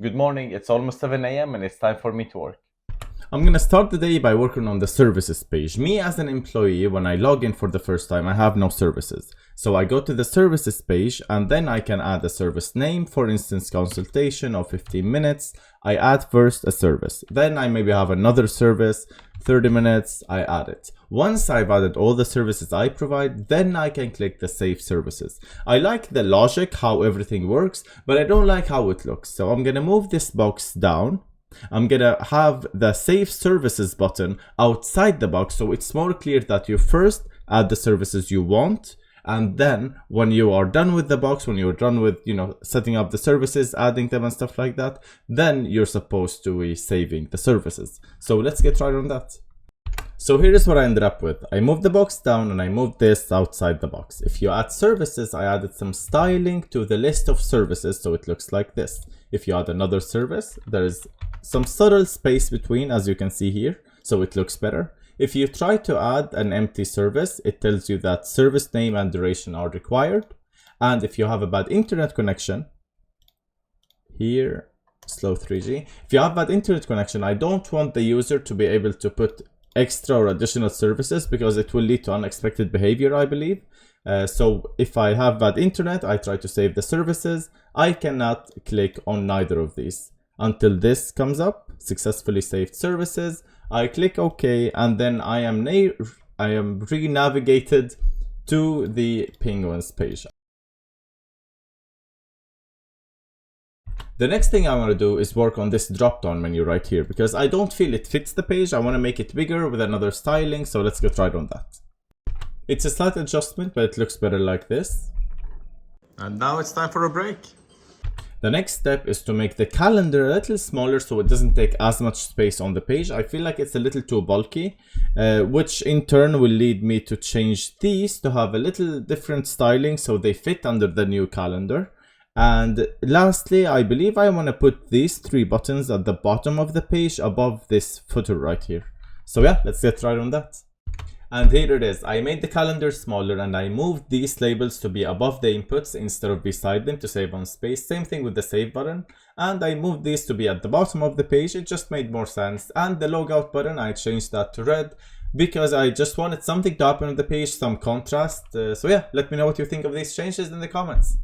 Good morning, it's almost 7 a.m. and it's time for me to work. I'm gonna start the day by working on the services page. Me as an employee, when I log in for the first time, I have no services. So I go to the services page and then I can add a service name, for instance, consultation or 15 minutes. I add first a service. Then I maybe have another service, 30 minutes, I add it. Once I've added all the services I provide, then I can click the save services. I like the logic, how everything works, but I don't like how it looks. So I'm gonna move this box down. I'm gonna have the save services button outside the box, so it's more clear that you first add the services you want, and then when you are done with the box, when you're done with setting up the services, adding them and stuff like that, then you're supposed to be saving the services. So let's get right on that. So here is what I ended up with. I moved the box down and I moved this outside the box. If you add services, I added some styling to the list of services, so it looks like this. If you add another service, there is some subtle space between, as you can see here, so it looks better. If you try to add an empty service, it tells you that service name and duration are required. And if you have a bad internet connection, here, slow 3G. If you have bad internet connection, I don't want the user to be able to put extra or additional services because it will lead to unexpected behavior, I believe. So if I have bad internet, I try to save the services. I cannot click on neither of these until this comes up, successfully saved services. I click OK, and then I am re-navigated to the Penguins page. The next thing I want to do is work on this drop-down menu right here because I don't feel it fits the page. I want to make it bigger with another styling, so let's get right on that. It's a slight adjustment, but it looks better like this. And now it's time for a break. The next step is to make the calendar a little smaller so it doesn't take as much space on the page. I feel like it's a little too bulky, which in turn will lead me to change these to have a little different styling so they fit under the new calendar. And lastly, I believe I want to put these 3 buttons at the bottom of the page above this footer right here. So yeah, let's get right on that. And here it is. I made the calendar smaller and I moved these labels to be above the inputs instead of beside them to save on space. Same thing with the save button. And I moved these to be at the bottom of the page. It just made more sense. And the logout button, I changed that to red because I just wanted something to happen on the page, some contrast. So yeah, let me know what you think of these changes in the comments.